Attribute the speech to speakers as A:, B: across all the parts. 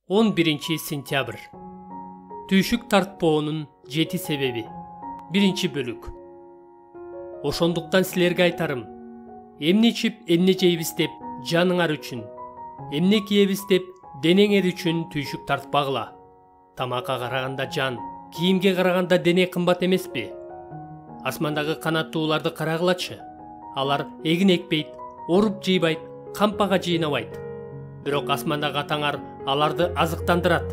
A: 11-сентябрь. Түйшүк тартпоонун 7 себеби. 1-бөлүк. Ошондуктан силерге айтарым: эмне ичип, эмне жейбиз деп жаныңар үчүн, эмне кийебиз деп денеңер үчүн түйшүк тартпагыла. Тамакка караганда жан, кийимге караганда дене кымбат эмеспи? Асмандагы канаттууларды карагылачы. Алар эгин экпейт, оруп жыйбайт, кампага жыйнабайт. Бирок асмандагы атаңар аларды азыктандырат.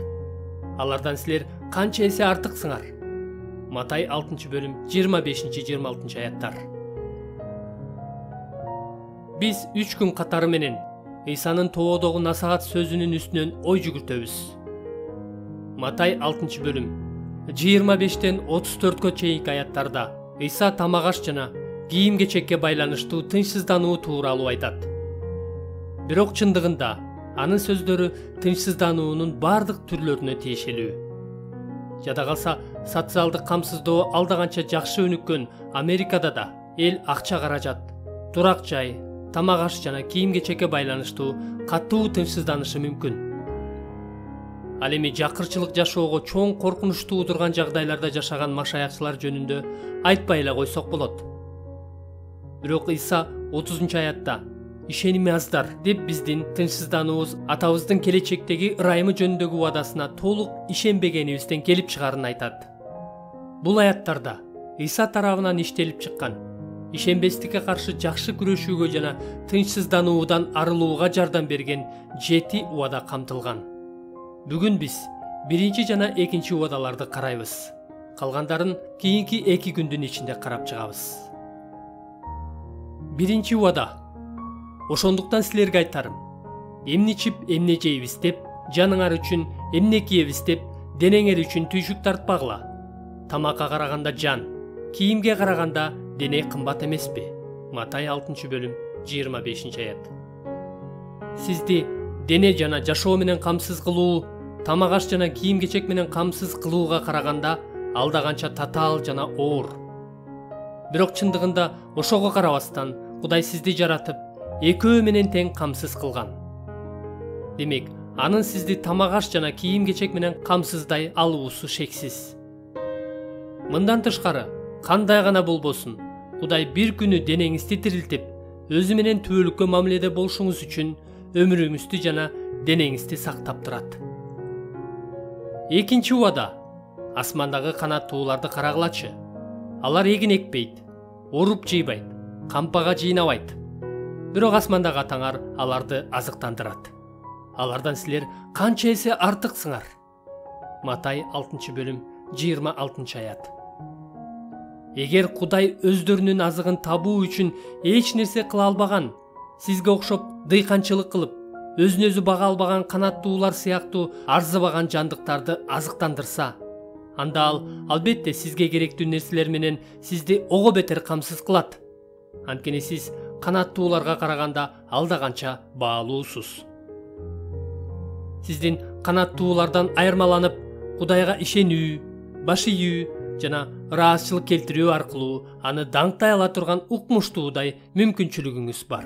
A: Алардан силер канча эсе артыксыңар. Матай 6-бөлүм 25-26 аяттар. Биз 3 күн катары менен Исанын тоодогу насаат сөзүнүн үстүнөн ой жүгүртөбүз. Матай 6-бөлүм 25-34 чейинки аяттарда Иса тамак аш жана кийим-кечекке байланыштуу тынчсыздануу тууралуу айтат. Бирок чындыгында анын сөздөрү тынчсыздануунун бардык түрлөрүнө тиешелүү. Жада калса, социалдык камсыздоо алда канча жакшы өнүккөн Америкада да эл акча каражат, турак жай, тамак аш жана кийим-кечекке байланыштуу катуу тынчсызданышы мүмкүн. Ал эми жакырчылык жашоого чоң коркунуч туудурган жагдайларда жашаган машаякчылар жөнүндө айтпай эле койсок болот. Бирок Иса 30-аятта ишенимиңиздар деп биздин тынчсыздануубуз атабыздын келечектеги ырайымы жөнүндөгү убадасына толук ишенбегенибизден келип чыгарын айтат. Бул аяттарда Иса тарабынан иштелип чыккан ишенбестикке каршы жакшы күрөшүүгө жана тынчсыздануудан арылууга жардам берген 7 убада камтылган. Бүгүн биз 1 жана 2 убадаларды карайбыз. Калгандарын кийинки 2 күндүн ичинде карап чыгабыз. 1 убада. Ошондуктан силерге айтарым: эмне ичип, эмне жейбиз деп жаныңар үчүн, эмне кийебиз деп денеңер үчүн түйшүк тартпагыла. Тамакка караганда жан, кийимге караганда дене кымбат эмеспи? Матай 6-бөлүм 25 аят. Сизди дене жана жашоо менен камсыз кылуу, тамак аш жана кийим-кечек менен камсыз кылууга караганда алда канча татаал жана оор. Бирок чындыгында ошого карабастан Кудай сизди жаратып, экөө менен тең камсыз кылган. Демек, анын сизди тамак аш жана кийим-кечек менен камсыздай алуусу шексиз. Мындан тышкары, кандай гана болбосун, Кудай бир күнү денеңизди тирилтип, өзү менен түбөлүккө мамиледе болушуңуз үчүн өмүрүңүздү жана денеңизди сактап турат. 2 убада. Асмандагы канаттууларды карагылачы. Алар эгин экпейт, оруп жыйбайт, кампага жыйнабайт. Бирок асмандагы атаңар аларды азыктандырат. Алардан силер канча эсе артыксыңар. Матай 6-бөлүм 26 аят. Эгер Кудай өздөрүнүн азыгын табуу үчүн эч нерсе кыла албаган, сизге окшоп дыйканчылык кылып, өзүн өзү бага албаган канаттуулар сыяктуу арзыбаган жандыктарды азыктандырса, анда ал албетте сизге керектүү нерселер менен сизди ого бетер камсыз кылат. Анткени сиз канаттууларга караганда алда канча баалуусуз. Сиздин канаттуулардан айырмаланып, Кудайга ишенүү, баш ийүү жана ыраазычылык келтирүү аркылуу аны даңктай ала турган укмуштуудай мүмкүнчүлүгүңүз бар.